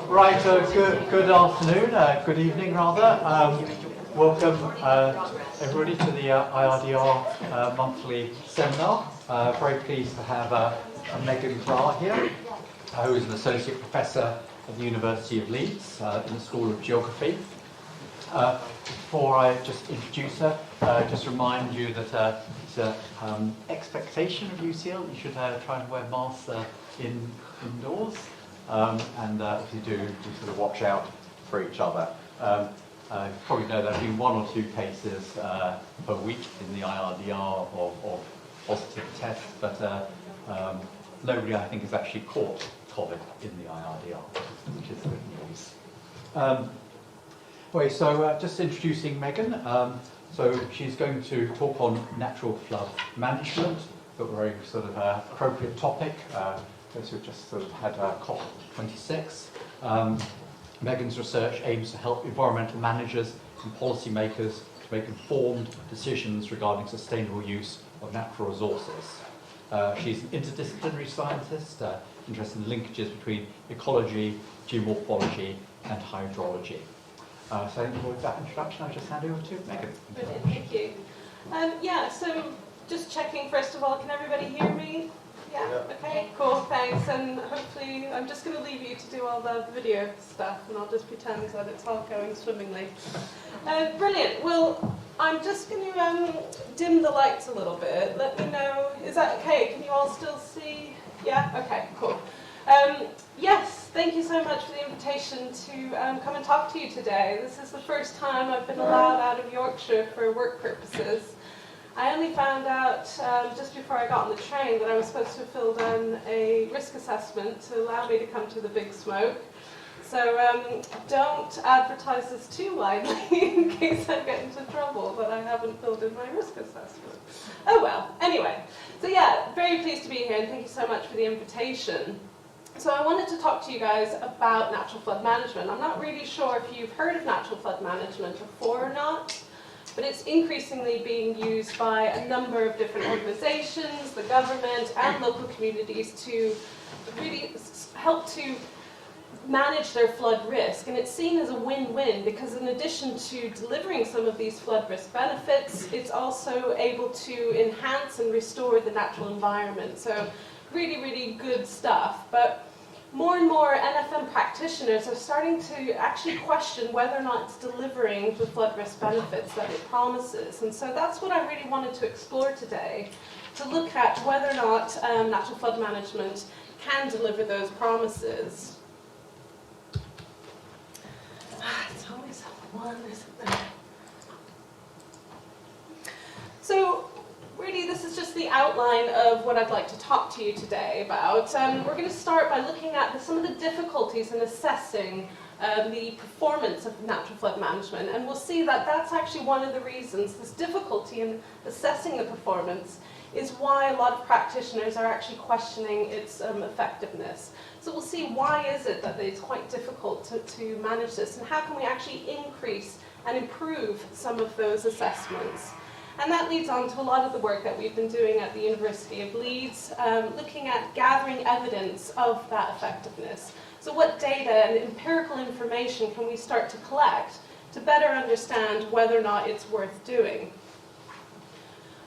Right, good afternoon, good evening rather. Welcome everybody to the IRDR monthly seminar. Very pleased to have Megan Klaar here, who is an Associate Professor at the University of Leeds in the School of Geography. Before I just introduce her, just remind you that it's an expectation of UCL. You should try and wear masks indoors, and if you do, sort of watch out for each other. You probably know there have been 1 or 2 cases per week in the IRDR of positive tests, but nobody, I think, has actually caught COVID in the IRDR, which is good news. Anyway, so just introducing Megan. So she's going to talk on natural flood management, a very sort of appropriate topic. Those who just sort of had COP26. Megan's research aims to help environmental managers and policymakers to make informed decisions regarding sustainable use of natural resources. She's an interdisciplinary scientist, interested in linkages between ecology, geomorphology, and hydrology. So with that introduction, I'll just hand over to Megan. Brilliant, thank you. Yeah, so just checking first of all, can everybody hear me? Yeah, okay, cool, thanks. And hopefully, I'm just going to leave you to do all the video stuff, and I'll just pretend that it's all going swimmingly. Brilliant. Well, I'm just going to dim the lights a little bit. Let me know, is that okay? Can you all still see? Yeah, okay, cool. Yes, thank you so much for the invitation to come and talk to you today. This is the first time I've been allowed out of Yorkshire for work purposes. I only found out just before I got on the train that I was supposed to have filled in a risk assessment to allow me to come to the Big Smoke. So don't advertise this too widely in case I get into trouble that I haven't filled in my risk assessment. Oh well, anyway. So yeah, very pleased to be here and thank you so much for the invitation. So I wanted to talk to you guys about natural flood management. I'm not really sure if you've heard of natural flood management before or not, but it's increasingly being used by a number of different organizations, the government and local communities to really help to manage their flood risk. And it's seen as a win-win because in addition to delivering some of these flood risk benefits, it's also able to enhance and restore the natural environment. So really, really good stuff. But more and more NFM practitioners are starting to actually question whether or not it's delivering the flood risk benefits that it promises. And so that's what I really wanted to explore today, to look at whether or not natural flood management can deliver those promises. It's always one, isn't there? So, really, this is just the outline of what I'd like to talk to you today about. We're going to start by looking at some of the difficulties in assessing the performance of natural flood management, and we'll see that that's actually one of the reasons, this difficulty in assessing the performance, is why a lot of practitioners are actually questioning its effectiveness. So we'll see why is it that it's quite difficult to manage this, and how can we actually increase and improve some of those assessments. And that leads on to a lot of the work that we've been doing at the University of Leeds, looking at gathering evidence of that effectiveness. So what data and empirical information can we start to collect to better understand whether or not it's worth doing?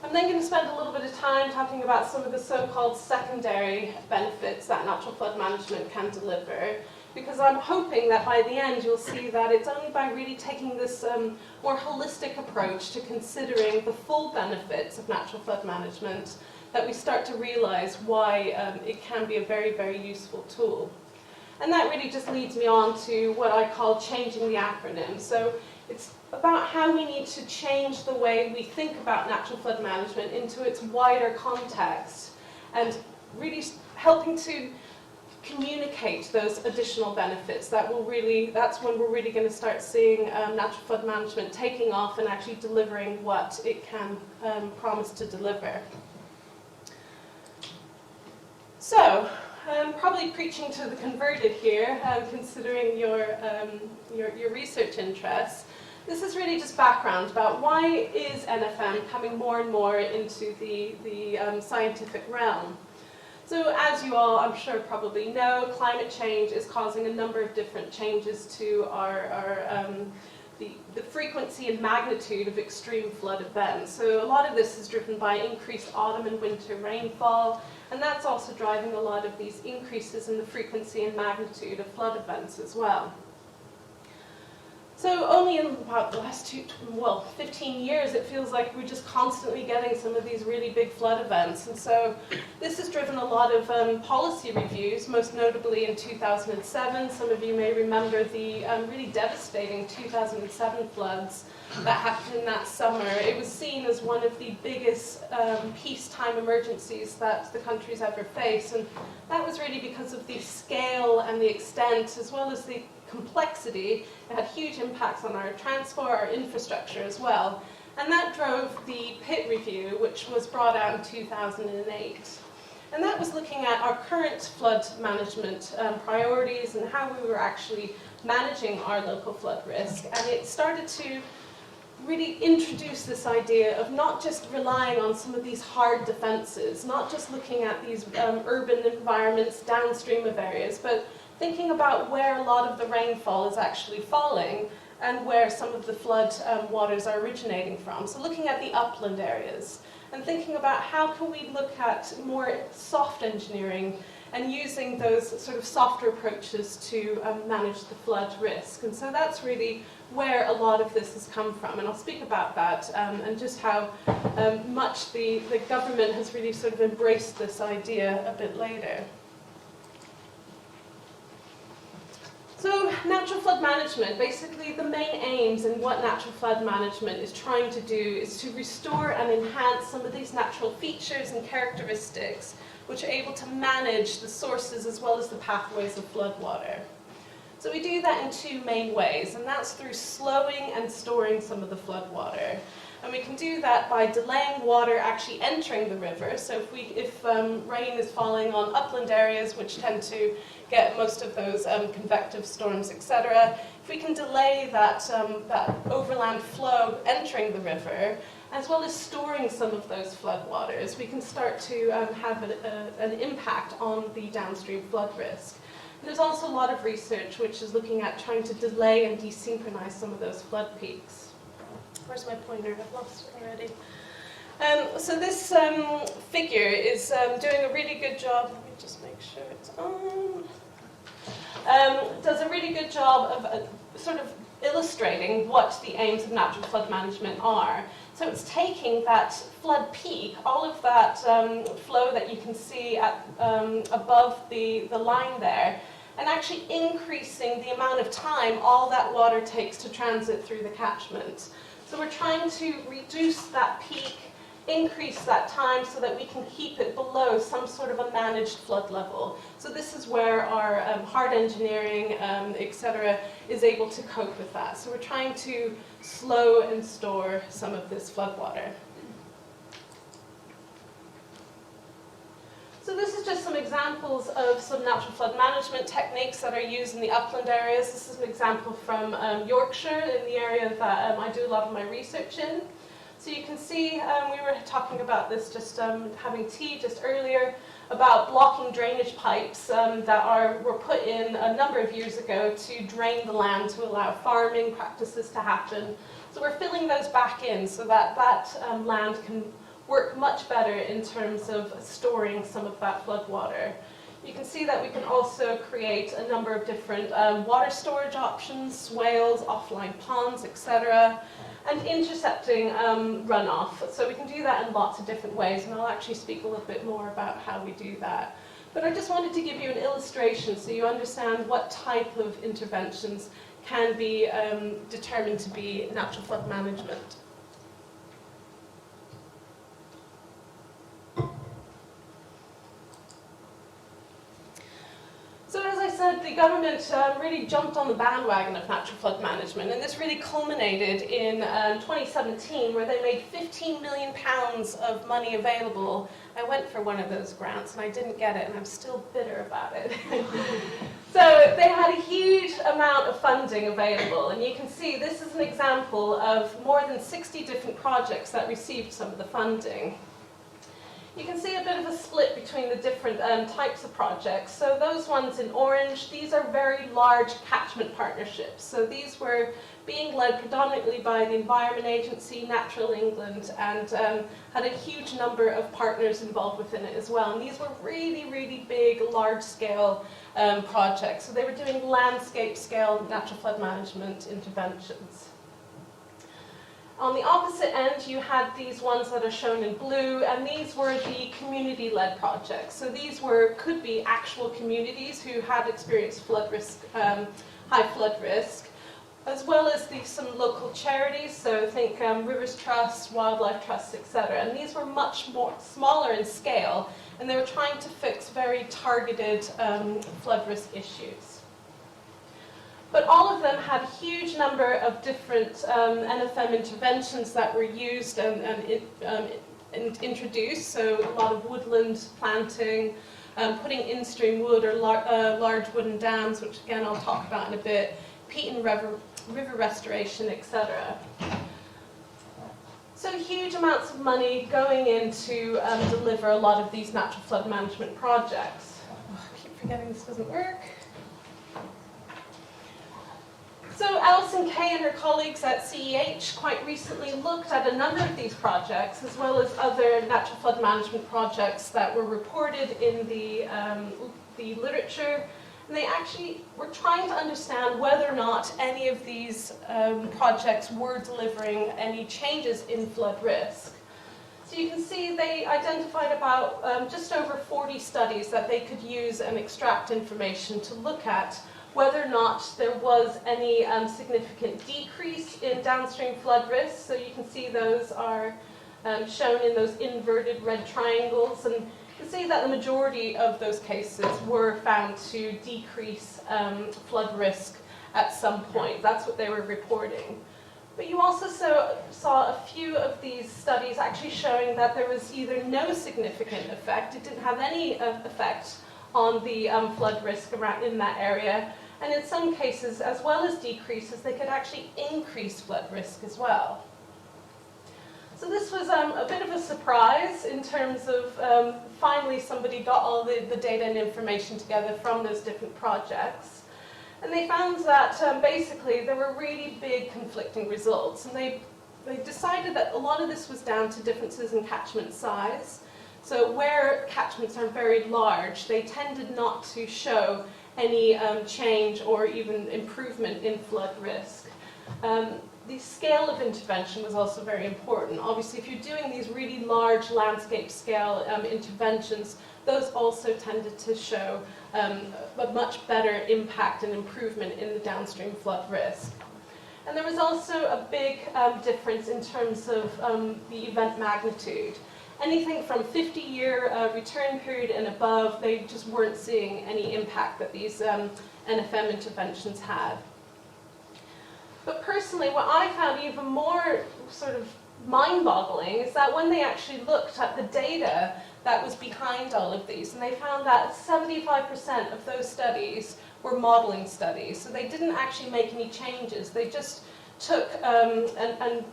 I'm then going to spend a little bit of time talking about some of the so-called secondary benefits that natural flood management can deliver, because I'm hoping that by the end you'll see that it's only by really taking this more holistic approach to considering the full benefits of natural flood management that we start to realize why it can be a very, very useful tool. And that really just leads me on to what I call changing the acronym. So it's about how we need to change the way we think about natural flood management into its wider context, and really helping to communicate those additional benefits. That's when we're really going to start seeing natural flood management taking off and actually delivering what it can promise to deliver. So, probably preaching to the converted here, considering your research interests. This is really just background about why is NFM coming more and more into the scientific realm. So So as you all, I'm sure, probably know, climate change is causing a number of different changes to the frequency and magnitude of extreme flood events. So a lot of this is driven by increased autumn and winter rainfall, and that's also driving a lot of these increases in the frequency and magnitude of flood events as well. So only in about the last 15 years, it feels like we're just constantly getting some of these really big flood events. And so this has driven a lot of policy reviews, most notably in 2007. Some of you may remember the really devastating 2007 floods that happened in that summer. It was seen as one of the biggest peacetime emergencies that the country's ever faced. And that was really because of the scale and the extent, as well as the complexity. It had huge impacts on our transport, our infrastructure as well. And that drove the PIT review, which was brought out in 2008. And that was looking at our current flood management priorities and how we were actually managing our local flood risk. And it started to really introduce this idea of not just relying on some of these hard defenses, not just looking at these urban environments downstream of areas, but thinking about where a lot of the rainfall is actually falling and where some of the flood waters are originating from. So looking at the upland areas and thinking about how can we look at more soft engineering and using those sort of softer approaches to manage the flood risk. And so that's really where a lot of this has come from. And I'll speak about that and just how much the government has really sort of embraced this idea a bit later. So natural flood management, basically the main aims in what natural flood management is trying to do is to restore and enhance some of these natural features and characteristics which are able to manage the sources as well as the pathways of floodwater. So we do that in two main ways, and that's through slowing and storing some of the floodwater. And we can do that by delaying water actually entering the river. So if rain is falling on upland areas, which tend to get most of those convective storms, etc., if we can delay that overland flow entering the river, as well as storing some of those floodwaters, we can start to have an impact on the downstream flood risk. And there's also a lot of research which is looking at trying to delay and desynchronize some of those flood peaks. Where's my pointer? I've lost it already. So this figure is doing a really good job. Let me just make sure it's on. Does a really good job of sort of illustrating what the aims of natural flood management are. So it's taking that flood peak, all of that flow that you can see at, above the line there, and actually increasing the amount of time all that water takes to transit through the catchment. So we're trying to reduce that peak, increase that time so that we can keep it below some sort of a managed flood level. So this is where our hard engineering, etc., is able to cope with that. So we're trying to slow and store some of this flood water. So this is just some examples of some natural flood management techniques that are used in the upland areas. This is an example from Yorkshire, in the area that I do a lot of my research in. So you can see, we were talking about this just having tea just earlier, about blocking drainage pipes that were put in a number of years ago to drain the land to allow farming practices to happen. So we're filling those back in so that land can work much better in terms of storing some of that flood water. You can see that we can also create a number of different water storage options, swales, offline ponds, etc., and intercepting runoff. So we can do that in lots of different ways, and I'll actually speak a little bit more about how we do that. But I just wanted to give you an illustration so you understand what type of interventions can be determined to be natural flood management. So as I said, the government really jumped on the bandwagon of natural flood management, and this really culminated in 2017, where they made £15 million of money available. I went for one of those grants, and I didn't get it, and I'm still bitter about it. So they had a huge amount of funding available, and you can see this is an example of more than 60 different projects that received some of the funding. You can see a bit of a split between the different types of projects. So those ones in orange, these are very large catchment partnerships. So these were being led predominantly by the Environment Agency, Natural England, and had a huge number of partners involved within it as well. And these were really, really big, large-scale projects. So they were doing landscape-scale natural flood management interventions. On the opposite end, you had these ones that are shown in blue, and these were the community-led projects. So these could be actual communities who had experienced flood risk, high flood risk, as well as some local charities. So think Rivers Trust, Wildlife Trust, etc. And these were much more smaller in scale, and they were trying to fix very targeted flood risk issues. But all of them had a huge number of different NFM interventions that were used and introduced. So a lot of woodland planting, putting instream wood or large wooden dams, which again I'll talk about in a bit, peat and river restoration, etc. So huge amounts of money going in to deliver a lot of these natural flood management projects. Oh, I keep forgetting this doesn't work. So Alison Kay and her colleagues at CEH quite recently looked at a number of these projects, as well as other natural flood management projects that were reported in the literature. And they actually were trying to understand whether or not any of these projects were delivering any changes in flood risk. So you can see they identified about just over 40 studies that they could use and extract information to look at whether or not there was any significant decrease in downstream flood risk. So you can see those are shown in those inverted red triangles, and you can see that the majority of those cases were found to decrease flood risk at some point. That's what they were reporting. But you also saw a few of these studies actually showing that there was either no significant effect, it didn't have any effect on the flood risk around in that area, and in some cases, as well as decreases, they could actually increase flood risk as well. So this was a bit of a surprise in terms of finally somebody got all the data and information together from those different projects. And they found that basically there were really big conflicting results. And they decided that a lot of this was down to differences in catchment size. So where catchments are very large, they tended not to show any change or even improvement in flood risk. The scale of intervention was also very important. Obviously, if you're doing these really large landscape scale interventions, those also tended to show a much better impact and improvement in the downstream flood risk. And there was also a big difference in terms of the event magnitude. Anything from 50-year return period and above, they just weren't seeing any impact that these NFM interventions had. But personally, what I found even more sort of mind-boggling is that when they actually looked at the data that was behind all of these, and they found that 75% of those studies were modeling studies. So they didn't actually make any changes. They just took and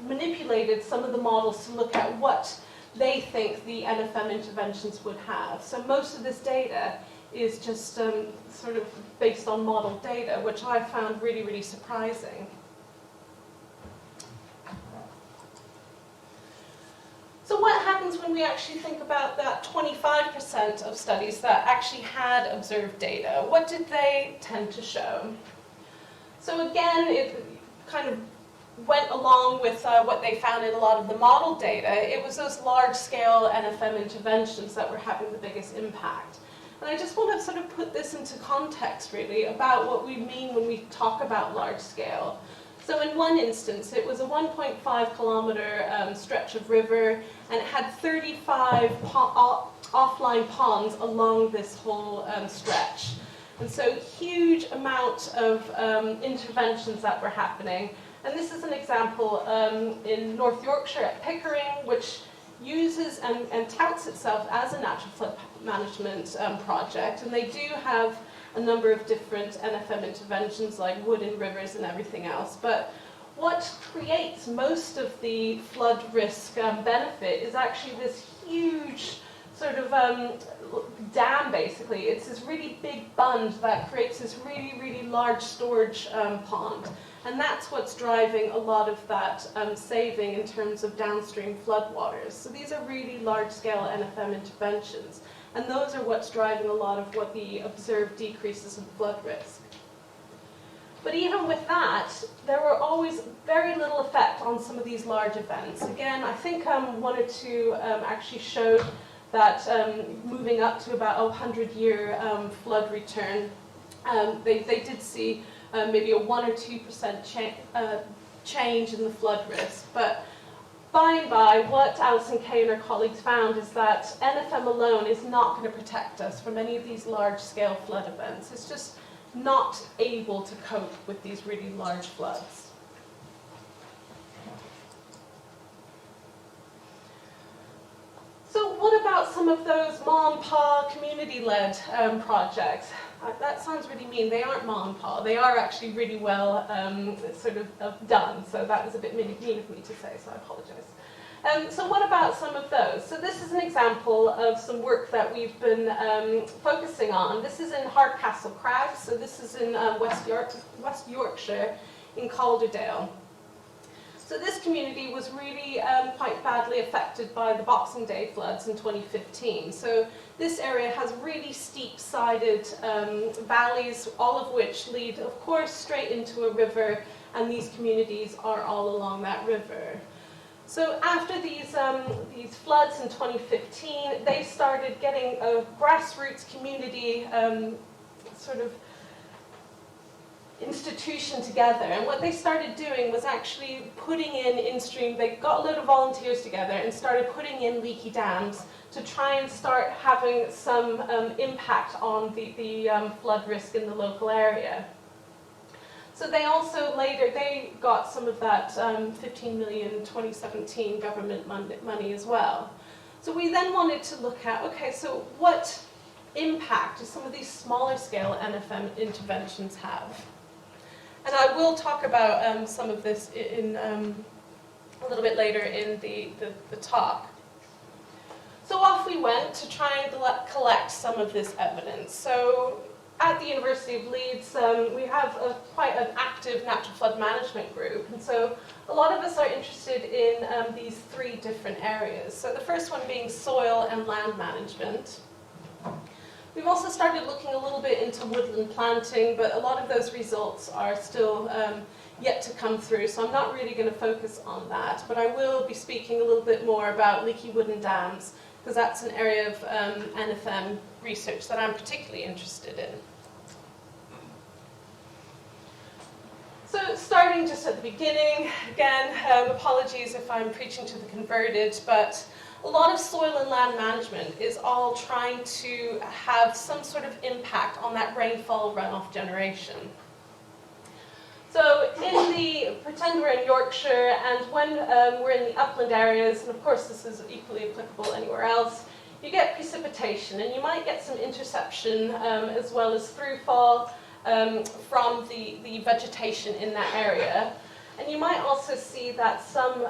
manipulated some of the models to look at what they think the NFM interventions would have. So most of this data is just sort of based on model data, which I found really, really surprising. So what happens when we actually think about that 25% of studies that actually had observed data? What did they tend to show? So again, it kind of went along with what they found in a lot of the model data. It was those large-scale NFM interventions that were having the biggest impact. And I just want to sort of put this into context, really, about what we mean when we talk about large-scale. So in one instance, it was a 1.5 kilometer stretch of river, and it had 35 offline ponds along this whole stretch. And so huge amount of interventions that were happening. And this is an example in North Yorkshire at Pickering, which uses and touts itself as a natural flood management project. And they do have a number of different NFM interventions like wood in rivers and everything else. But what creates most of the flood risk benefit is actually this huge sort of dam, basically. It's this really big bund that creates this really, really large storage pond. And that's what's driving a lot of that saving in terms of downstream floodwaters. So these are really large-scale NFM interventions. And those are what's driving a lot of what the observed decreases in flood risk. But even with that, there were always very little effect on some of these large events. Again, I think one or two actually showed that moving up to about a 100-year flood return, they did see maybe a 1 or 2% change in the flood risk. But by and by, what Alison Kay and her colleagues found is that NFM alone is not going to protect us from any of these large-scale flood events. It's just not able to cope with these really large floods. So what about some of those ma and pa community-led projects? That sounds really mean. They aren't ma and pa. They are actually really well sort of done. So that was a bit mean of me to say, so I apologize. So what about some of those? So this is an example of some work that we've been focusing on. This is in Hardcastle Crags. So this is in West Yorkshire in Calderdale. So this community was really quite badly affected by the Boxing Day floods in 2015. So this area has really steep-sided valleys, all of which lead, of course, straight into a river, and these communities are all along that river. So after these floods in 2015, they started getting a grassroots community sort of institution together, and what they started doing was actually putting in stream. They got a load of volunteers together and started putting in leaky dams to try and start having some impact on the flood risk in the local area. So they also later, they got some of that 15 million 2017 government money as well. So we then wanted to look at, okay, so what impact do some of these smaller scale NFM interventions have? And I will talk about some of this in a little bit later in the talk. So off we went to try and collect some of this evidence. So at the University of Leeds, we have quite an active natural flood management group. And so a lot of us are interested in these three different areas. So the first one being soil and land management. We've also started looking a little bit into woodland planting, but a lot of those results are still yet to come through, so I'm not really going to focus on that. But I will be speaking a little bit more about leaky wooden dams, because that's an area of NFM research that I'm particularly interested in. So starting just at the beginning, again, apologies if I'm preaching to the converted, but a lot of soil and land management is all trying to have some sort of impact on that rainfall runoff generation. So pretend we're in Yorkshire, and when we're in the upland areas, and of course this is equally applicable anywhere else, you get precipitation, and you might get some interception as well as throughfall from the vegetation in that area. And you might also see that some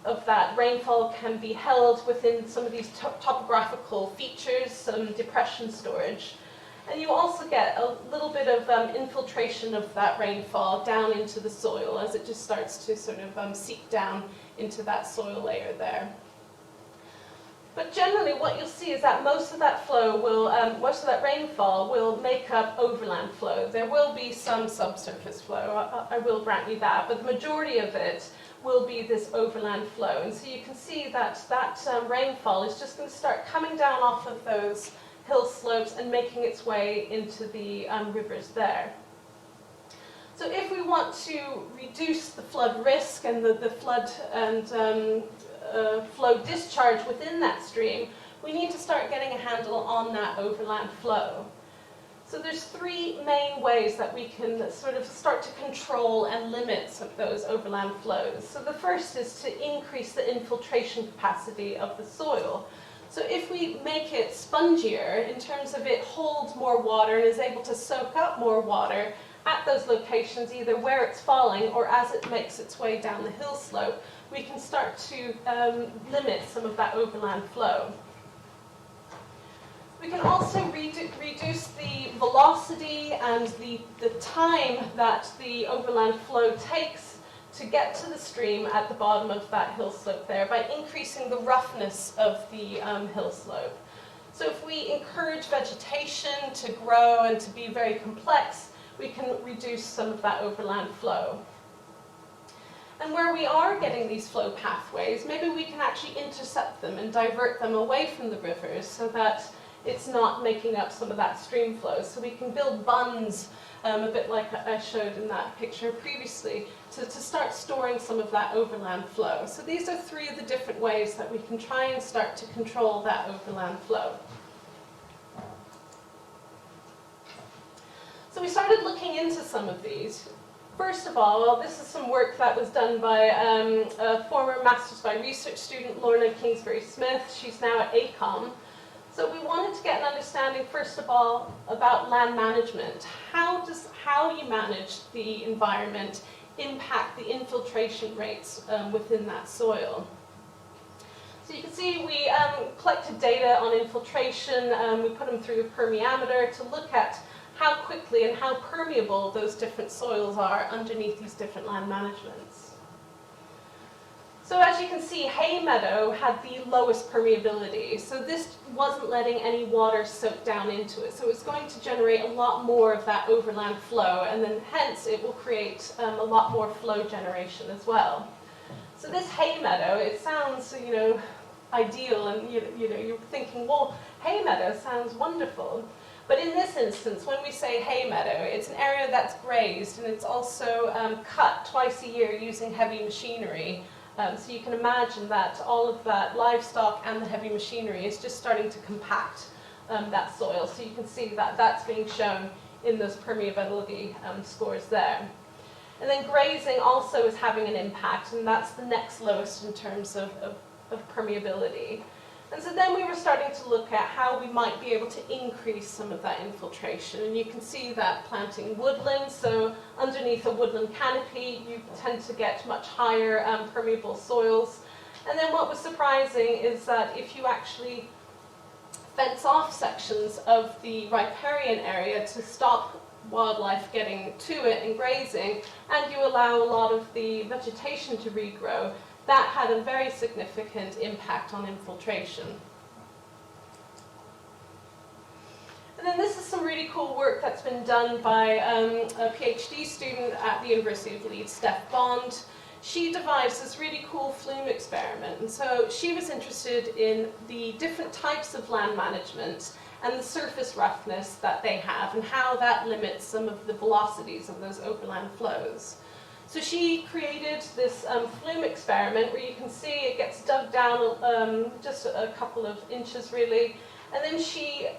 of that rainfall can be held within some of these topographical features, some depression storage. And you also get a little bit of infiltration of that rainfall down into the soil as it just starts to sort of seep down into that soil layer there. But generally what you'll see is that most of that flow will, most of that rainfall will make up overland flow. There will be some subsurface flow, I will grant you that, but the majority of it will be this overland flow. And so you can see that rainfall is just going to start coming down off of those hill slopes and making its way into the rivers there. So if we want to reduce the flood risk and the flood and flow discharge within that stream, we need to start getting a handle on that overland flow. So there's three main ways that we can sort of start to control and limit some of those overland flows. So the first is to increase the infiltration capacity of the soil. So if we make it spongier in terms of it holds more water and is able to soak up more water at those locations, either where it's falling or as it makes its way down the hill slope, we can start to limit some of that overland flow. We can also reduce the velocity and the time that the overland flow takes to get to the stream at the bottom of that hill slope there by increasing the roughness of the hill slope. So if we encourage vegetation to grow and to be very complex, we can reduce some of that overland flow. And where we are getting these flow pathways, maybe we can actually intercept them and divert them away from the rivers so that it's not making up some of that stream flow. So we can build bunds, a bit like I showed in that picture previously, to start storing some of that overland flow. So these are three of the different ways that we can try and start to control that overland flow. So we started looking into some of these. First of all, this is some work that was done by a former Masters by Research student, Lorna Kingsbury-Smith. She's now at ACOM. So we wanted to get an understanding, first of all, about land management. How you manage the environment impact the infiltration rates within that soil. So you can see we collected data on infiltration. We put them through a permeameter to look at how quickly and how permeable those different soils are underneath these different land managements. So as you can see, hay meadow had the lowest permeability. So this wasn't letting any water soak down into it. So it's going to generate a lot more of that overland flow, and then hence it will create a lot more flow generation as well. So this hay meadow, it sounds, ideal, and you're thinking, well, hay meadow sounds wonderful. But in this instance, when we say hay meadow, it's an area that's grazed, and it's also cut twice a year using heavy machinery. So you can imagine that all of that livestock and the heavy machinery is just starting to compact that soil. So you can see that that's being shown in those permeability scores there. And then grazing also is having an impact, and that's the next lowest in terms of permeability. And so then we were starting to look at how we might be able to increase some of that infiltration. And you can see that planting woodland, so underneath a woodland canopy, you tend to get much higher permeable soils. And then what was surprising is that if you actually fence off sections of the riparian area to stop wildlife getting to it and grazing, and you allow a lot of the vegetation to regrow, that had a very significant impact on infiltration. And then this is some really cool work that's been done by a PhD student at the University of Leeds, Steph Bond. She devised this really cool flume experiment. And so she was interested in the different types of land management and the surface roughness that they have and how that limits some of the velocities of those overland flows. So she created this flume experiment where you can see it gets dug down just a couple of inches really, and then she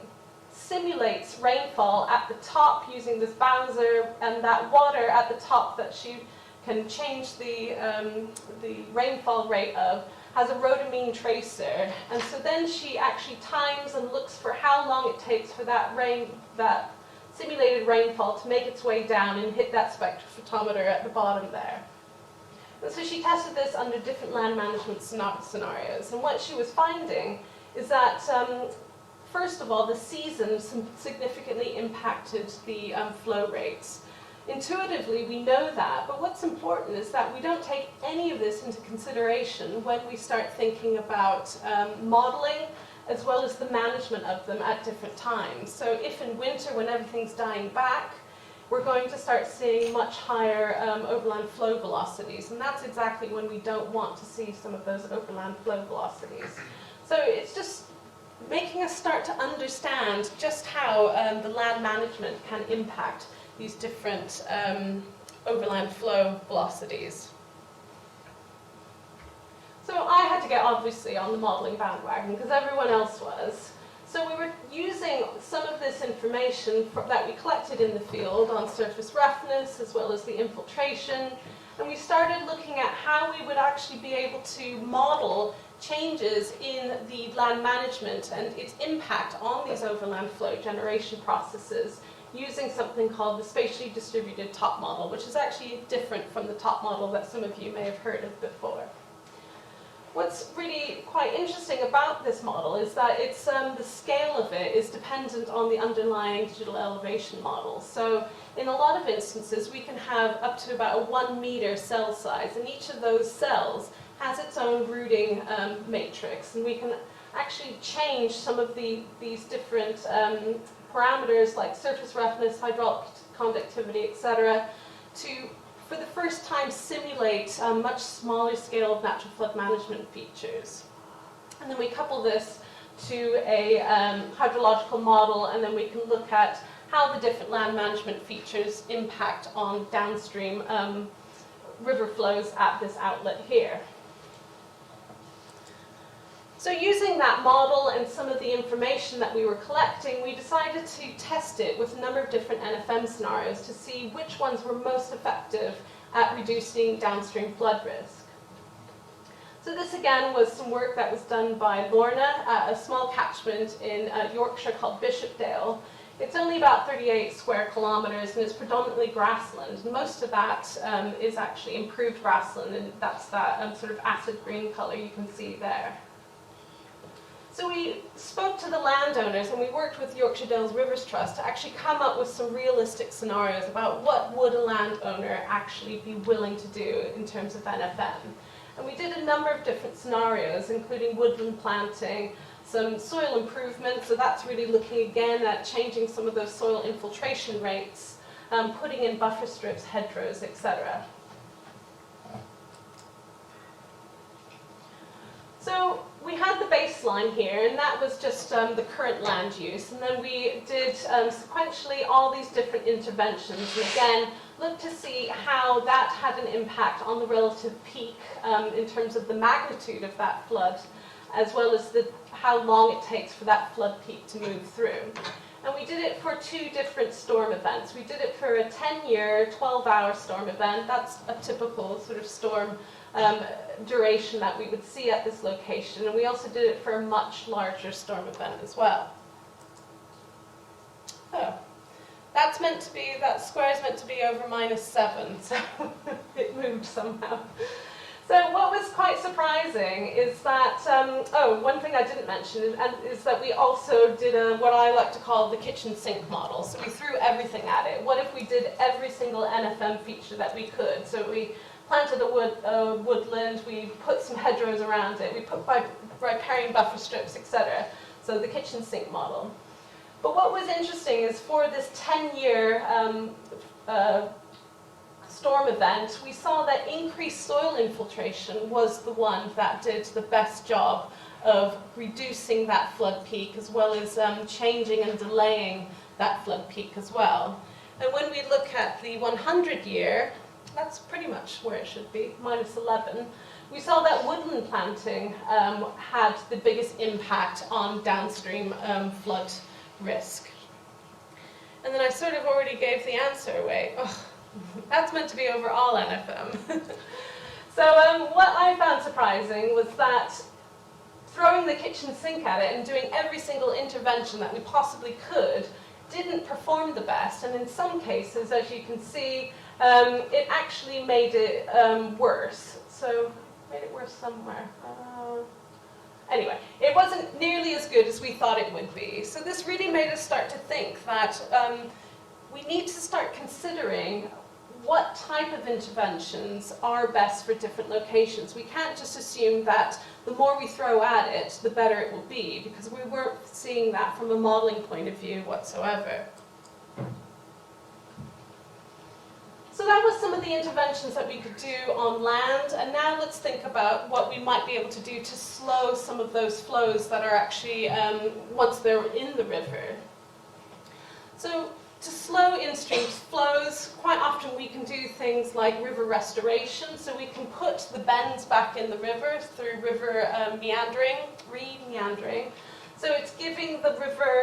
simulates rainfall at the top using this Bowser, and that water at the top that she can change the rainfall rate of has a rhodamine tracer, and so then she actually times and looks for how long it takes for that simulated rainfall to make its way down and hit that spectrophotometer at the bottom there. And so she tested this under different land management scenarios, and what she was finding is that first of all, the seasons significantly impacted the flow rates. Intuitively, we know that, but what's important is that we don't take any of this into consideration when we start thinking about modeling as well as the management of them at different times. So if in winter, when everything's dying back, we're going to start seeing much higher overland flow velocities, and that's exactly when we don't want to see some of those overland flow velocities. So it's just making us start to understand just how the land management can impact these different overland flow velocities. So I had to get obviously on the modeling bandwagon because everyone else was. So we were using some of this information that we collected in the field on surface roughness as well as the infiltration, and we started looking at how we would actually be able to model changes in the land management and its impact on these overland flow generation processes using something called the spatially distributed top model, which is actually different from the top model that some of you may have heard of before. What's really quite interesting about this model is that it's, the scale of it is dependent on the underlying digital elevation model. So in a lot of instances, we can have up to about a 1 meter cell size, and each of those cells has its own rooting matrix, and we can actually change some of these different parameters like surface roughness, hydraulic conductivity, etc., to, for the first time, simulate a much smaller scale of natural flood management features. And then we couple this to a hydrological model, and then we can look at how the different land management features impact on downstream river flows at this outlet here. So using that model and some of the information that we were collecting, we decided to test it with a number of different NFM scenarios to see which ones were most effective at reducing downstream flood risk. So this again was some work that was done by Lorna at a small catchment in Yorkshire called Bishopdale. It's only about 38 square kilometres and is predominantly grassland. Most of that is actually improved grassland, and that's that sort of acid green colour you can see there. So we spoke to the landowners and we worked with Yorkshire Dales Rivers Trust to actually come up with some realistic scenarios about what would a landowner actually be willing to do in terms of NFM. And we did a number of different scenarios, including woodland planting, some soil improvement, so that's really looking again at changing some of those soil infiltration rates, putting in buffer strips, hedgerows, etc. So we had the baseline here, and that was just the current land use. And then we did sequentially all these different interventions. And again, looked to see how that had an impact on the relative peak in terms of the magnitude of that flood, as well as how long it takes for that flood peak to move through. And we did it for 2 different storm events. We did it for a 10-year, 12-hour storm event. That's a typical sort of storm duration that we would see at this location, and we also did it for a much larger storm event as well. Oh, that's meant to be, that square is meant to be over -7, so it moved somehow. So what was quite surprising is that, one thing I didn't mention is that we also did what I like to call the kitchen sink model. So we threw everything at it. What if we did every single NFM feature that we could? So we planted a woodland, we put some hedgerows around it, we put riparian buffer strips, etc. So the kitchen sink model. But what was interesting is for this 10-year storm event, we saw that increased soil infiltration was the one that did the best job of reducing that flood peak, as well as changing and delaying that flood peak as well. And when we look at the 100-year, that's pretty much where it should be, -11. We saw that woodland planting had the biggest impact on downstream flood risk. And then I sort of already gave the answer away. Oh, that's meant to be over all NFM. So what I found surprising was that throwing the kitchen sink at it and doing every single intervention that we possibly could didn't perform the best, and in some cases, as you can see, it actually made it worse. So, made it worse somewhere. Anyway, it wasn't nearly as good as we thought it would be. So this really made us start to think that we need to start considering what type of interventions are best for different locations. We can't just assume that the more we throw at it, the better it will be, because we weren't seeing that from a modeling point of view whatsoever. So that was some of the interventions that we could do on land, and now let's think about what we might be able to do to slow some of those flows that are actually, once they're in the river. So to slow in-stream flows, quite often we can do things like river restoration, so we can put the bends back in the river through river re-meandering. So it's giving the river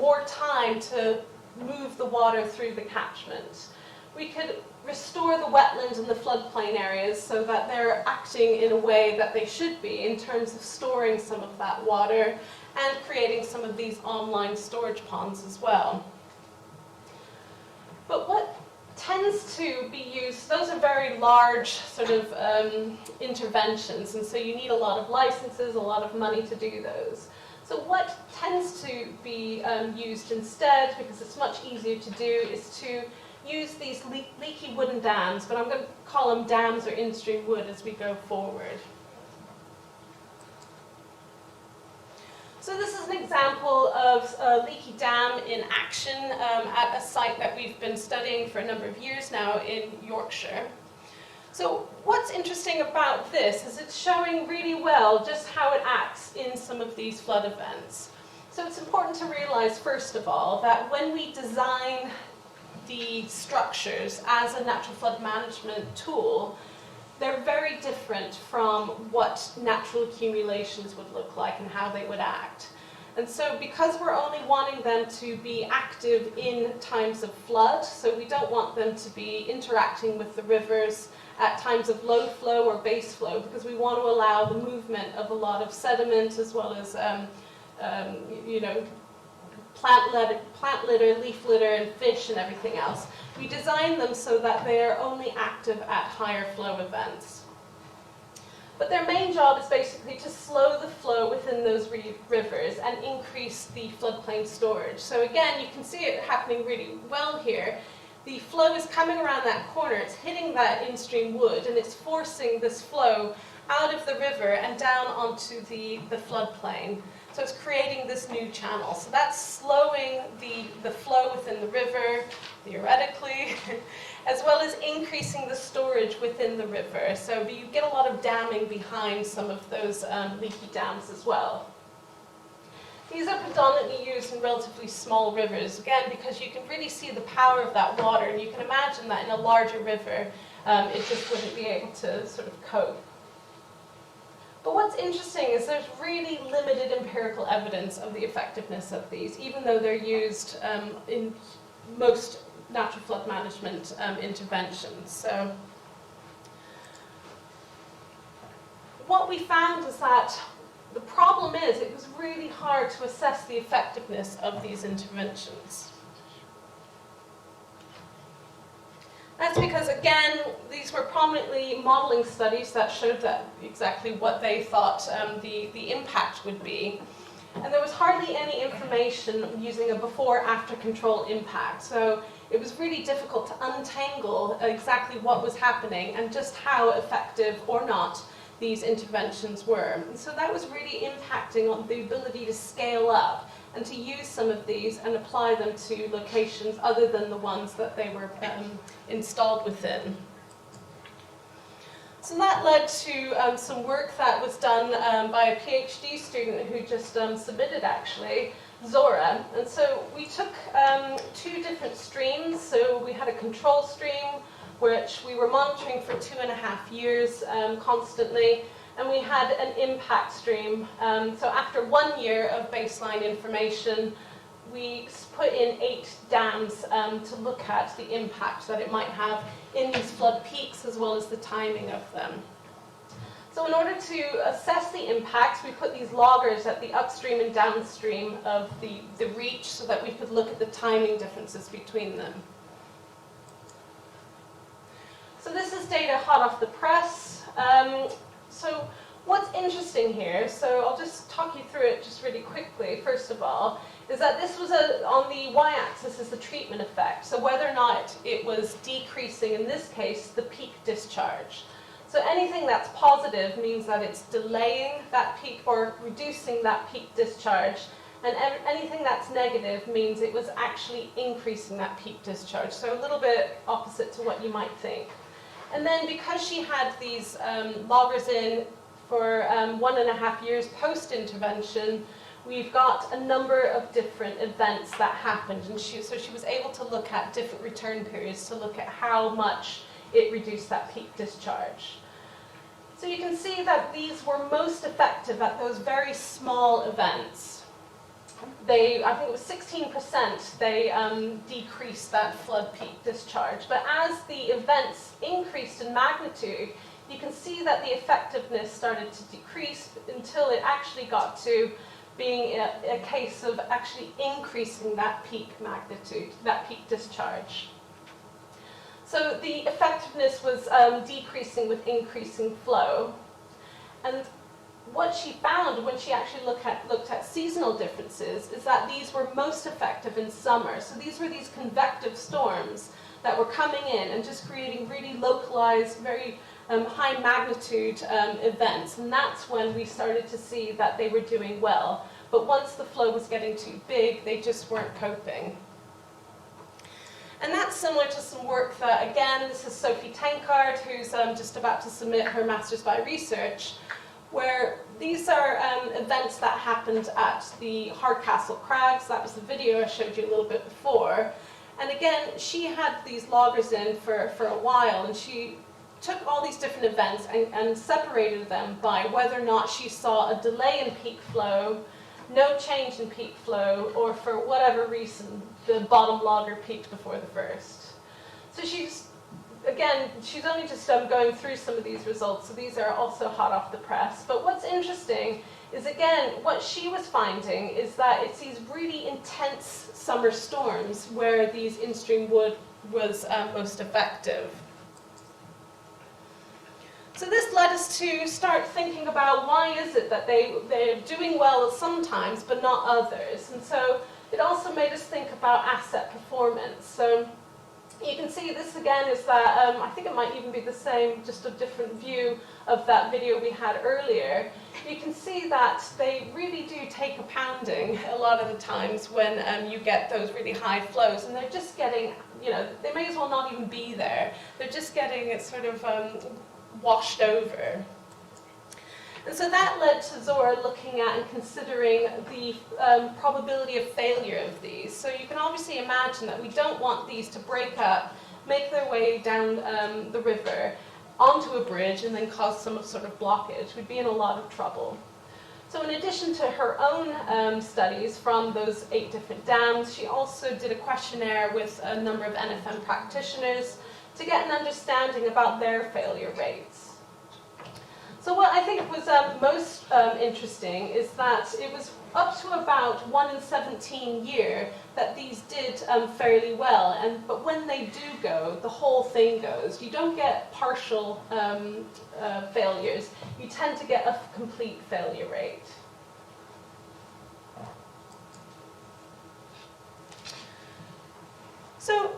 more time to move the water through the catchment. We could restore the wetlands and the floodplain areas so that they're acting in a way that they should be in terms of storing some of that water and creating some of these online storage ponds as well. But what tends to be used, those are very large sort of interventions, and so you need a lot of licenses, a lot of money to do those. So what tends to be used instead, because it's much easier to do, is to use these leaky wooden dams, but I'm going to call them dams or in-stream wood as we go forward. So this is an example of a leaky dam in action at a site that we've been studying for a number of years now in Yorkshire. So what's interesting about this is it's showing really well just how it acts in some of these flood events. So it's important to realize, first of all, that when we design the structures as a natural flood management tool, they're very different from what natural accumulations would look like and how they would act. And so because we're only wanting them to be active in times of flood, so we don't want them to be interacting with the rivers at times of low flow or base flow, because we want to allow the movement of a lot of sediment as well as you know, plant litter, leaf litter, and fish and everything else. We design them so that they are only active at higher flow events. But their main job is basically to slow the flow within those rivers and increase the floodplain storage. So again, you can see it happening really well here. The flow is coming around that corner, it's hitting that in-stream wood, and it's forcing this flow out of the river and down onto the floodplain. So it's creating this new channel. So that's slowing the flow within the river, theoretically, as well as increasing the storage within the river. So you get a lot of damming behind some of those leaky dams as well. These are predominantly used in relatively small rivers, again, because you can really see the power of that water, and you can imagine that in a larger river, it just wouldn't be able to sort of cope. But what's interesting is there's really limited empirical evidence of the effectiveness of these, even though they're used in most natural flood management interventions. So what we found is that the problem is it was really hard to assess the effectiveness of these interventions. That's because, again, these were prominently modeling studies that showed that exactly what they thought the impact would be. And there was hardly any information using a before-after control impact. So it was really difficult to untangle exactly what was happening and just how effective or not these interventions were. And so that was really impacting on the ability to scale up and to use some of these and apply them to locations other than the ones that they were installed within. So that led to some work that was done by a PhD student who just submitted, actually, Zora. And so we took two different streams. So we had a control stream, which we were monitoring for 2.5 years constantly. And we had an impact stream. So after 1 year of baseline information, we put in 8 dams to look at the impact that it might have in these flood peaks as well as the timing of them. So in order to assess the impacts, we put these loggers at the upstream and downstream of the reach so that we could look at the timing differences between them. So this is data hot off the press. So what's interesting here, so I'll just talk you through it just really quickly, first of all, is that this was on the y-axis is the treatment effect, so whether or not it was decreasing, in this case, the peak discharge. So anything that's positive means that it's delaying that peak or reducing that peak discharge, and anything that's negative means it was actually increasing that peak discharge, so a little bit opposite to what you might think. And then because she had these loggers in for 1.5 years post-intervention, we've got a number of different events that happened. And so she was able to look at different return periods to look at how much it reduced that peak discharge. So you can see that these were most effective at those very small events. I think it was 16%, they decreased that flood peak discharge. But as the events increased in magnitude, you can see that the effectiveness started to decrease until it actually got to being a case of actually increasing that peak magnitude, that peak discharge. So the effectiveness was decreasing with increasing flow. And what she found when she actually looked at seasonal differences is that these were most effective in summer. So these were these convective storms that were coming in and just creating really localized, very high magnitude events. And that's when we started to see that they were doing well. But once the flow was getting too big, they just weren't coping. And that's similar to some work that, again, this is Sophie Tankard, who's just about to submit her Master's by Research, where these are events that happened at the Hardcastle Crags. That was the video I showed you a little bit before. And again, she had these loggers in for a while, and she took all these different events and separated them by whether or not she saw a delay in peak flow, no change in peak flow, or for whatever reason, the bottom logger peaked before the first. So she's only just going through some of these results, so these are also hot off the press. But what's interesting is, again, what she was finding is that it's these really intense summer storms where these instream wood was most effective. So this led us to start thinking about why is it that they're doing well sometimes but not others. And so it also made us think about asset performance. So you can see this again is that, I think it might even be the same, just a different view of that video we had earlier. You can see that they really do take a pounding a lot of the times when you get those really high flows, and they're just getting, they may as well not even be there. They're just getting it sort of washed over. And so that led to Zora looking at and considering the probability of failure of these. So you can obviously imagine that we don't want these to break up, make their way down the river onto a bridge and then cause some sort of blockage. We'd be in a lot of trouble. So in addition to her own studies from those 8 different dams, she also did a questionnaire with a number of NFM practitioners to get an understanding about their failure rates. So what I think was most interesting is that it was up to about 1 in 17 year that these did fairly well. But when they do go, the whole thing goes. You don't get partial failures. You tend to get a complete failure rate. So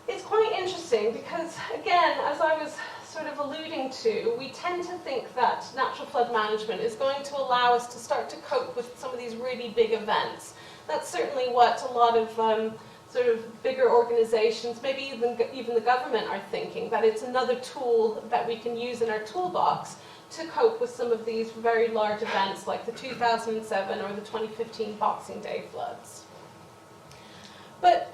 it's quite interesting because, again, as I was sort of alluding to, we tend to think that natural flood management is going to allow us to start to cope with some of these really big events. That's certainly what a lot of sort of bigger organizations, maybe even the government, are thinking, that it's another tool that we can use in our toolbox to cope with some of these very large events like the 2007 or the 2015 Boxing Day floods. But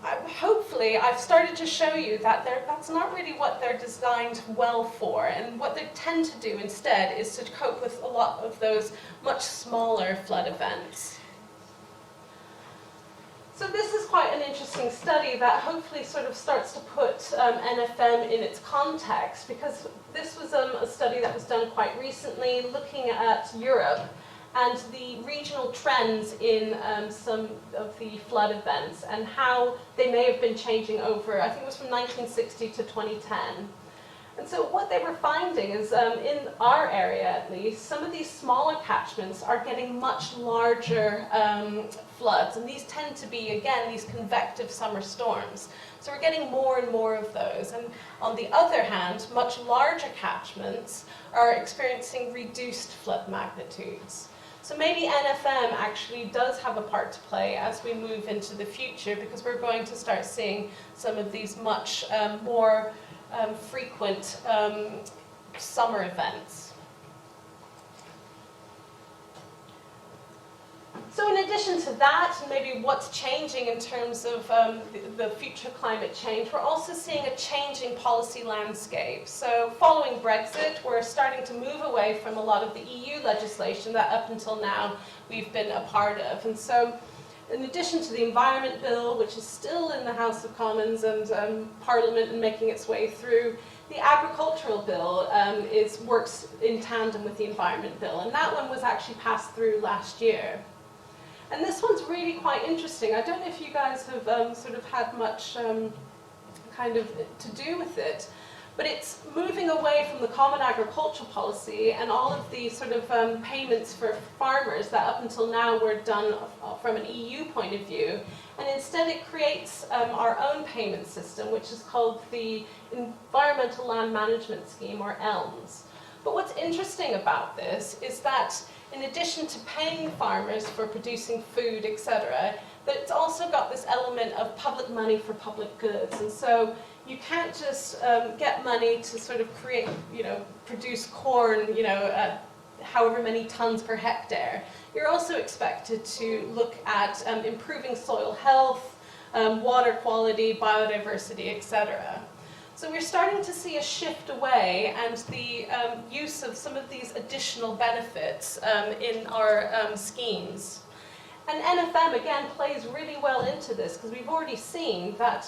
hopefully I've started to show you that that's not really what they're designed well for, and what they tend to do instead is to cope with a lot of those much smaller flood events. So this is quite an interesting study that hopefully sort of starts to put NFM in its context, because this was a study that was done quite recently looking at Europe and the regional trends in some of the flood events and how they may have been changing over, I think it was from 1960 to 2010. And so what they were finding is, in our area at least, some of these smaller catchments are getting much larger floods, and these tend to be, again, these convective summer storms. So we're getting more and more of those. And on the other hand, much larger catchments are experiencing reduced flood magnitudes. So maybe NFM actually does have a part to play as we move into the future, because we're going to start seeing some of these much more frequent summer events. So in addition to that, maybe what's changing in terms of the future climate change, we're also seeing a changing policy landscape. So following Brexit, we're starting to move away from a lot of the EU legislation that up until now we've been a part of. And so in addition to the Environment Bill, which is still in the House of Commons and Parliament and making its way through, the Agricultural Bill works in tandem with the Environment Bill. And that one was actually passed through last year. And this one's really quite interesting. I don't know if you guys have sort of had much kind of to do with it. But it's moving away from the common agricultural policy and all of the sort of payments for farmers that up until now were done from an EU point of view. And instead it creates our own payment system, which is called the Environmental Land Management Scheme, or ELMS. But what's interesting about this is that in addition to paying farmers for producing food, etc., that it's also got this element of public money for public goods. And so you can't just get money to sort of create, produce corn, however many tons per hectare. You're also expected to look at improving soil health, water quality, biodiversity, etc. So we're starting to see a shift away, and the use of some of these additional benefits in our schemes. And NFM, again, plays really well into this, because we've already seen that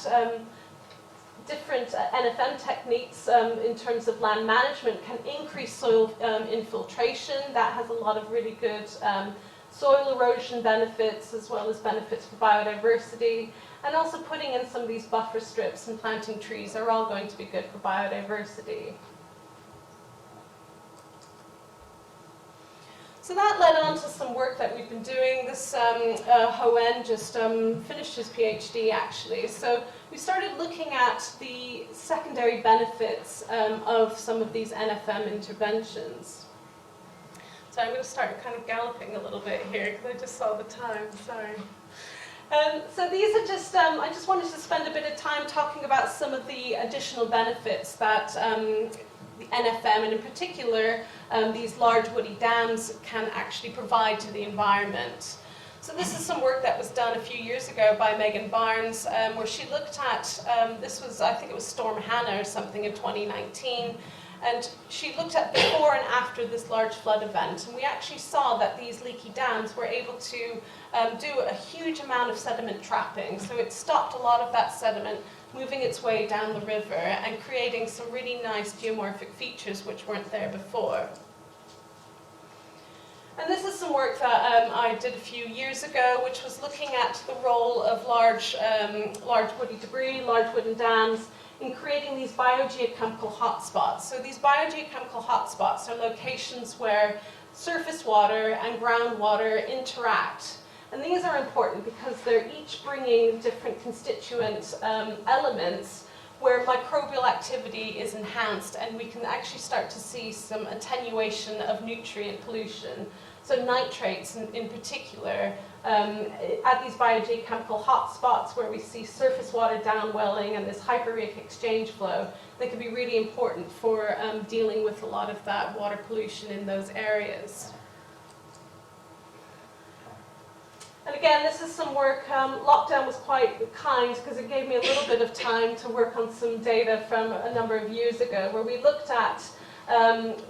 different NFM techniques in terms of land management can increase soil infiltration. That has a lot of really good soil erosion benefits, as well as benefits for biodiversity. And also putting in some of these buffer strips and planting trees are all going to be good for biodiversity. So that led on to some work that we've been doing. This Hoen just finished his PhD, actually. So we started looking at the secondary benefits of some of these NFM interventions. So I'm going to start kind of galloping a little bit here, because I just saw the time, sorry. So these are just, I just wanted to spend a bit of time talking about some of the additional benefits that the NFM, and in particular these large woody dams, can actually provide to the environment. So this is some work that was done a few years ago by Megan Barnes, where she looked at, this was, I think it was Storm Hannah or something in 2019, and she looked at before and after this large flood event, and we actually saw that these leaky dams were able to do a huge amount of sediment trapping. So it stopped a lot of that sediment moving its way down the river and creating some really nice geomorphic features which weren't there before. And this is some work that I did a few years ago, which was looking at the role of large woody debris, large wooden dams, in creating these biogeochemical hotspots. So these biogeochemical hotspots are locations where surface water and groundwater interact. And these are important because they're each bringing different constituent elements where microbial activity is enhanced, and we can actually start to see some attenuation of nutrient pollution. So nitrates in particular, at these biogeochemical hotspots where we see surface water downwelling and this hypereik exchange flow, they can be really important for dealing with a lot of that water pollution in those areas. And again, this is some work, lockdown was quite kind because it gave me a little bit of time to work on some data from a number of years ago, where we looked at,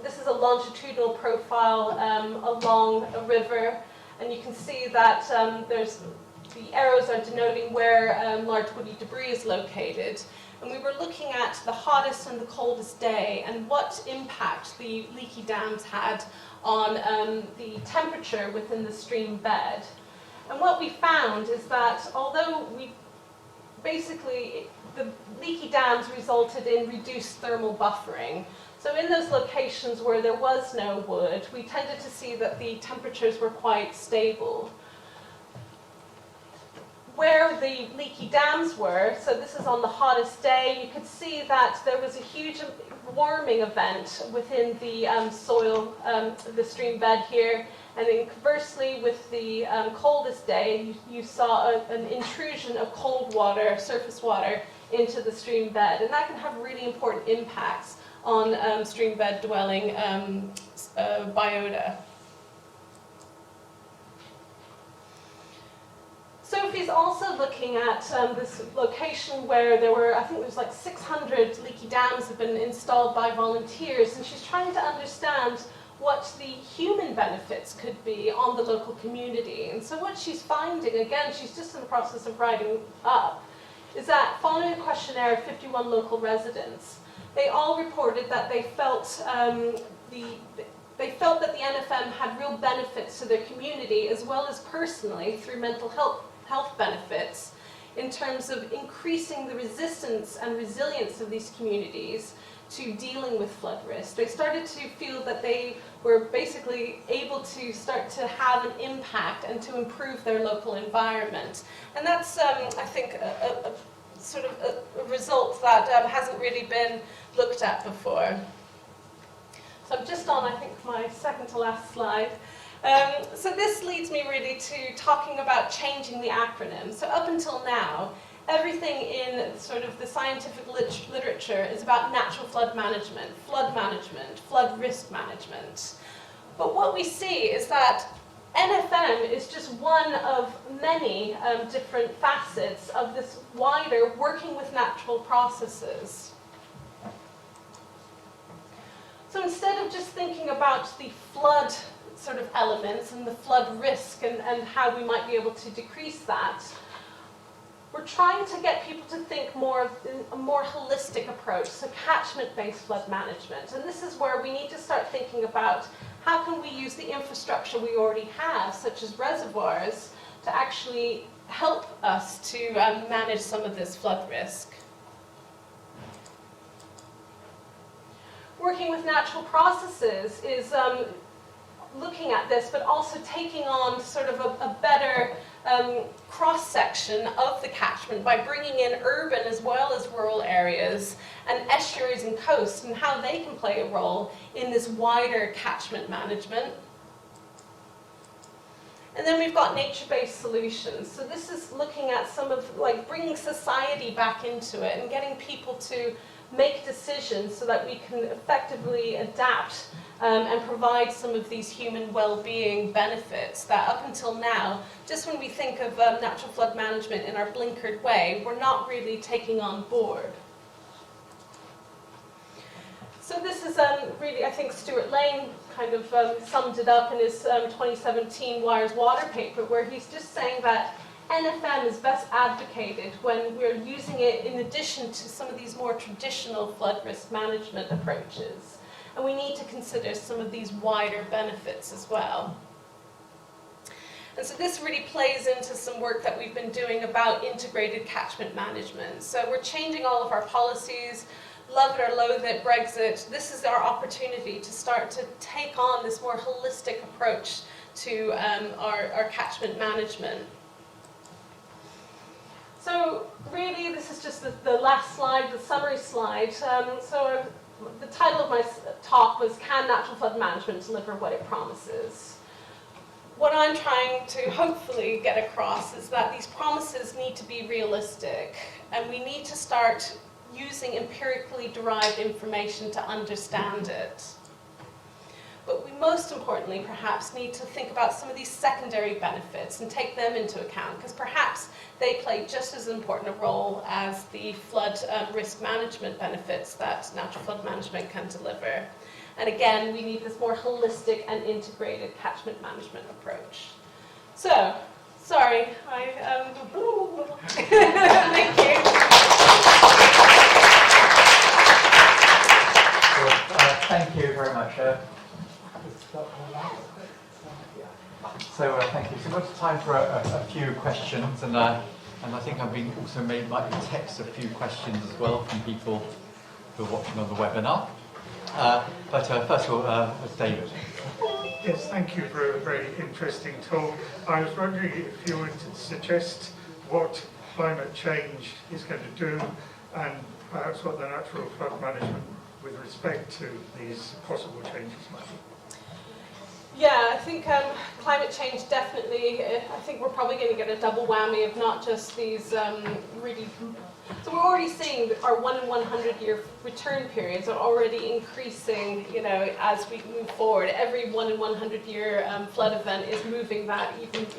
this is a longitudinal profile along a river, and you can see that the arrows are denoting where large woody debris is located. And we were looking at the hottest and the coldest day and what impact the leaky dams had on the temperature within the stream bed. And what we found is that although the leaky dams resulted in reduced thermal buffering, so in those locations where there was no wood, we tended to see that the temperatures were quite stable. Where the leaky dams were, so this is on the hottest day, you could see that there was a huge warming event within the soil, the stream bed here. And then conversely, with the coldest day, you saw an intrusion of cold water, surface water, into the stream bed. And that can have really important impacts on stream bed dwelling biota. Sophie's also looking at this location where there were, I think it was like 600 leaky dams have been installed by volunteers, and she's trying to understand what the human benefits could be on the local community. And so what she's finding, again, she's just in the process of writing up, is that following a questionnaire of 51 local residents, they all reported that they felt that the NFM had real benefits to their community, as well as personally through mental health benefits, in terms of increasing the resistance and resilience of these communities to dealing with flood risk. They started to feel that they were basically able to start to have an impact and to improve their local environment. And that's, I think, a sort of a result that hasn't really been looked at before. So I'm just on, I think, my second to last slide. So this leads me really to talking about changing the acronym. So up until now, everything in sort of the scientific literature is about natural flood management, flood risk management. But what we see is that NFM is just one of many different facets of this wider working with natural processes. So instead of just thinking about the flood sort of elements and the flood risk and how we might be able to decrease that, we're trying to get people to think more of a more holistic approach, so catchment-based flood management. And this is where we need to start thinking about how can we use the infrastructure we already have, such as reservoirs, to actually help us to manage some of this flood risk. Working with natural processes is looking at this, but also taking on sort of a better cross-section of the catchment by bringing in urban as well as rural areas and estuaries and coasts and how they can play a role in this wider catchment management. And then we've got nature-based solutions. So this is looking at some of, like, bringing society back into it and getting people to make decisions so that we can effectively adapt and provide some of these human well-being benefits that up until now, just when we think of natural flood management in our blinkered way, we're not really taking on board. So this is really, I think Stuart Lane kind of summed it up in his 2017 Wires Water paper, where he's just saying that NFM is best advocated when we're using it in addition to some of these more traditional flood risk management approaches. And we need to consider some of these wider benefits as well. And so this really plays into some work that we've been doing about integrated catchment management. So we're changing all of our policies, love it or loathe it, Brexit. This is our opportunity to start to take on this more holistic approach to our catchment management. So really, this is just the last slide, the summary slide. So the title of my talk was, Can Natural Flood Management Deliver What It Promises? What I'm trying to hopefully get across is that these promises need to be realistic, and we need to start using empirically derived information to understand it. But we most importantly perhaps need to think about some of these secondary benefits and take them into account, because perhaps they play just as important a role as the flood risk management benefits that natural flood management can deliver. And again, we need this more holistic and integrated catchment management approach. So, sorry, thank you. Thank you very much. So thank you. So we've got time for a few questions, and I think I've been also might text a few questions as well from people who are watching on the webinar. But first of all, David. Yes, thank you for a very interesting talk. I was wondering if you would suggest what climate change is going to do, and perhaps what the natural flood management with respect to these possible changes might be. Yeah, I think climate change definitely, I think we're probably going to get a double whammy of not just these really... So we're already seeing our 1 in 100 year return periods are already increasing, you know, as we move forward. Every 1 in 100 year flood event is moving that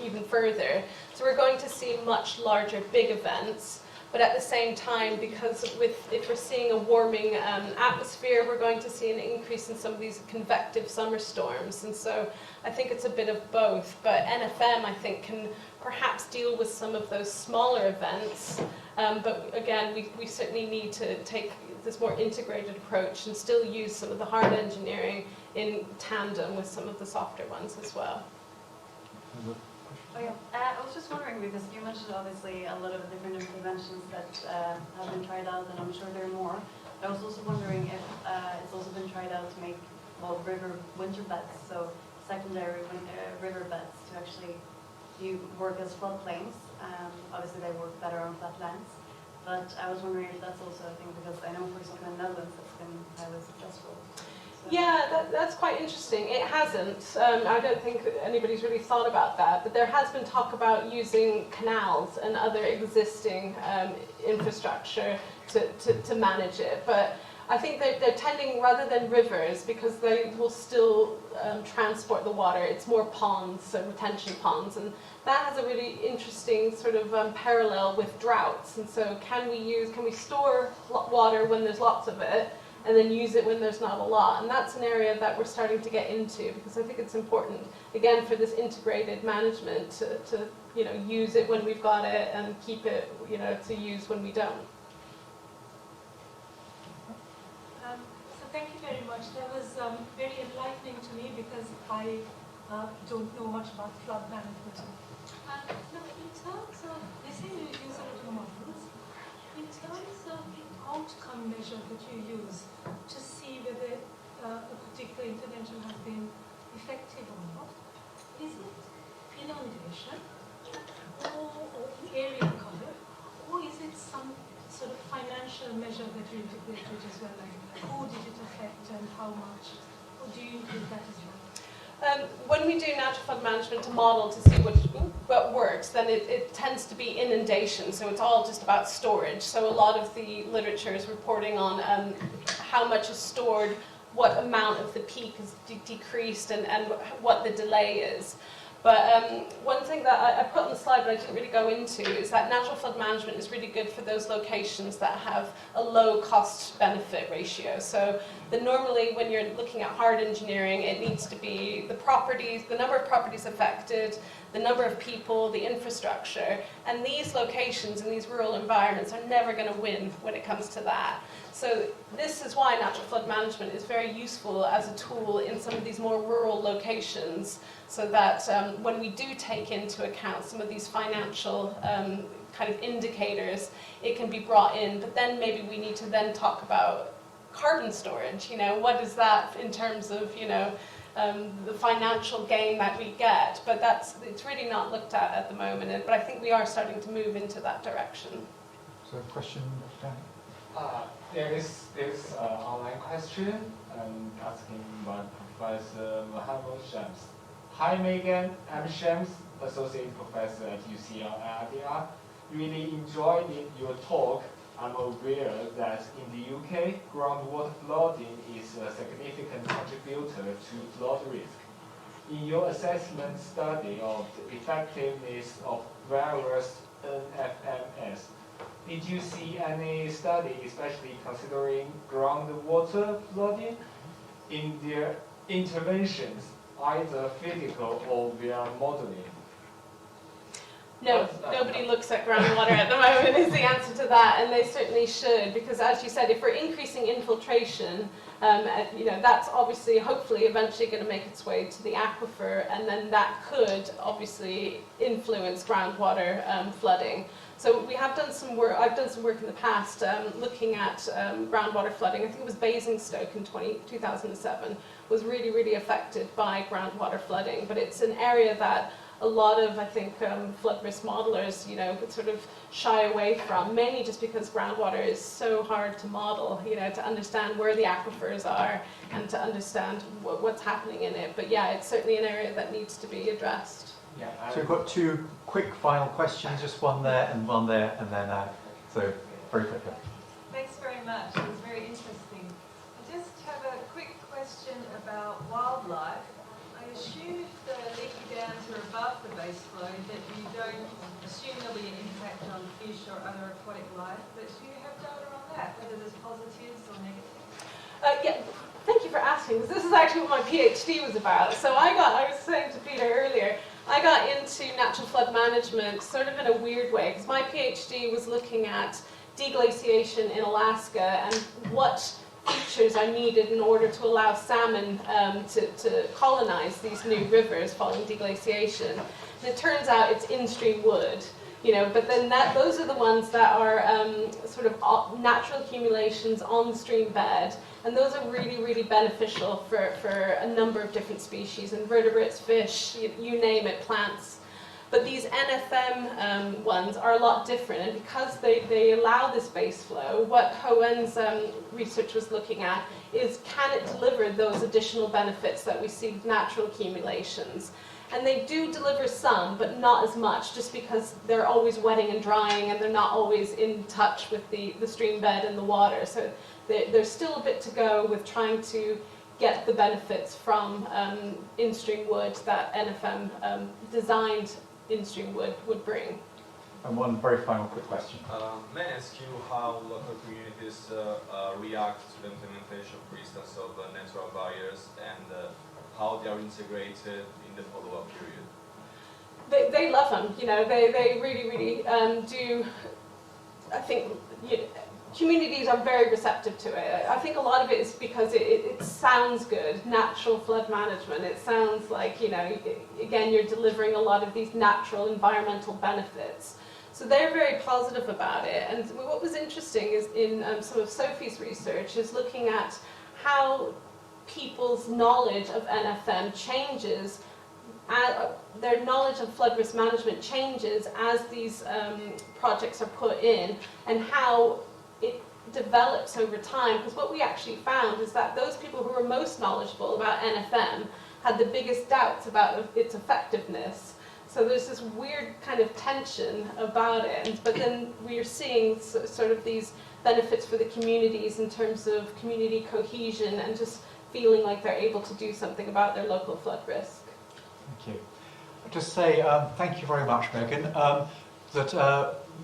even further. So we're going to see much larger big events. But at the same time, because if we're seeing a warming atmosphere, we're going to see an increase in some of these convective summer storms. And so I think it's a bit of both. But NFM, I think, can perhaps deal with some of those smaller events. But again, we certainly need to take this more integrated approach and still use some of the hard engineering in tandem with some of the softer ones as well. Oh, yeah. I was just wondering, because you mentioned obviously a lot of different interventions that have been tried out, and I'm sure there are more. I was also wondering if it's also been tried out to make, well, river winter beds, so secondary river beds to actually work as floodplains. Obviously they work better on flatlands, but I was wondering if that's also a thing, because I know, for example, in the Netherlands it's been highly successful. So. Yeah, that's quite interesting. It hasn't. I don't think anybody's really thought about that, but there has been talk about using canals and other existing infrastructure to manage it. But I think they're tending, rather than rivers, because they will still transport the water, it's more ponds, so retention ponds. And that has a really interesting sort of parallel with droughts. And so can we store water when there's lots of it, and then use it when there's not a lot? And that's an area that we're starting to get into, because I think it's important, again, for this integrated management to use it when we've got it and keep it, to use when we don't. So thank you very much. That was very enlightening to me, because I don't know much about flood management. Now, in terms of, they say you use a lot of models. In terms of the outcome measure that you use to see whether a particular intervention has been effective or not, is it inundation or area cover, or is it some sort of financial measure that you integrate with as well, like who did it affect and how much, or do you include that as well? When we do natural flood management to model to see what works, then it tends to be inundation, so it's all just about storage. So a lot of the literature is reporting on how much is stored, what amount of the peak is decreased, and what the delay is. But one thing that I put on the slide but I didn't really go into is that natural flood management is really good for those locations that have a low cost-benefit ratio. So normally when you're looking at hard engineering, it needs to be the properties, the number of properties affected, the number of people, the infrastructure, and these locations in these rural environments are never going to win when it comes to that. So this is why natural flood management is very useful as a tool in some of these more rural locations, so that when we do take into account some of these financial kind of indicators, it can be brought in. But then maybe we need to then talk about carbon storage. What is that in terms of the financial gain that we get? But it's really not looked at the moment. But I think we are starting to move into that direction. So, question, Dan? There is this online question asking by Professor Mohammed Shams. Hi Megan, I'm Shams, Associate Professor at UCL IRDR. Really enjoyed your talk. I'm aware that in the UK, groundwater flooding is a significant contributor to flood risk. In your assessment study of the effectiveness of various NFMS, did you see any study, especially considering groundwater flooding, in their interventions, either physical or via modeling? No, nobody looks at groundwater at the moment is the answer to that, and they certainly should, because as you said, if we're increasing infiltration, that's obviously, hopefully, eventually going to make its way to the aquifer, and then that could obviously influence groundwater flooding. So we have done some work, I've done some work in the past looking at groundwater flooding. I think it was Basingstoke in 2007 was really, really affected by groundwater flooding, but it's an area that a lot of, I think, flood risk modelers, could sort of shy away from, mainly just because groundwater is so hard to model, to understand where the aquifers are and to understand what's happening in it. But yeah, it's certainly an area that needs to be addressed. Yeah, So we've got two quick final questions, just one there, and then, so very quickly. Thanks very much. It was very interesting. I just have a quick question about wildlife. I assume if the leaky dams are above the base flow that you don't assume there'll be an impact on fish or other aquatic life, but do you have data on that, whether there's positives or negatives? Yeah, thank you for asking, because this is actually what my PhD was about. So I was saying to Peter earlier, I got into natural flood management sort of in a weird way, because my PhD was looking at deglaciation in Alaska and what features I needed in order to allow salmon to colonize these new rivers following deglaciation. And it turns out it's in-stream wood. You know, but then those are the ones that are sort of natural accumulations on the stream bed, and those are really, really beneficial for a number of different species, invertebrates, fish, you name it, plants. But these NFM ones are a lot different, and because they allow this base flow, what Hohen's research was looking at is, can it deliver those additional benefits that we see with natural accumulations? And they do deliver some, but not as much, just because they're always wetting and drying, and they're not always in touch with the stream bed and the water. So there's still a bit to go with trying to get the benefits from in-stream wood that NFM designed in-stream wood would bring. And one very final quick question. May I ask you how local communities react to the implementation, for instance, of natural barriers, and how they are integrated in the follow-up period? They love them, you know, they really, really do. I think communities are very receptive to it. I think a lot of it is because it sounds good, natural flood management. It sounds like, you know, again, you're delivering a lot of these natural environmental benefits. So they're very positive about it. And what was interesting is in some of Sophie's research is looking at how people's knowledge of NFM changes, their knowledge of flood risk management changes as these projects are put in, and how it develops over time. Because what we actually found is that those people who were most knowledgeable about NFM had the biggest doubts about its effectiveness. So there's this weird kind of tension about it. But then we are seeing sort of these benefits for the communities in terms of community cohesion and just feeling like they're able to do something about their local flood risk. Thank you. I'll just say thank you very much, Megan.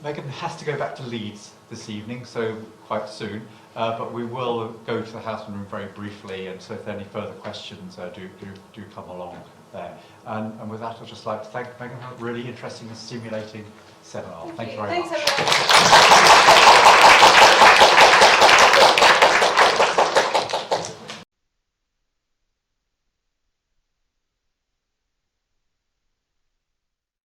Megan has to go back to Leeds this evening, so quite soon. But we will go to the Houseman room very briefly, and so if there are any further questions, do come along there. And with that, I'd just like to thank Megan for a really interesting and stimulating seminar. Thank you very much. Thanks, everyone.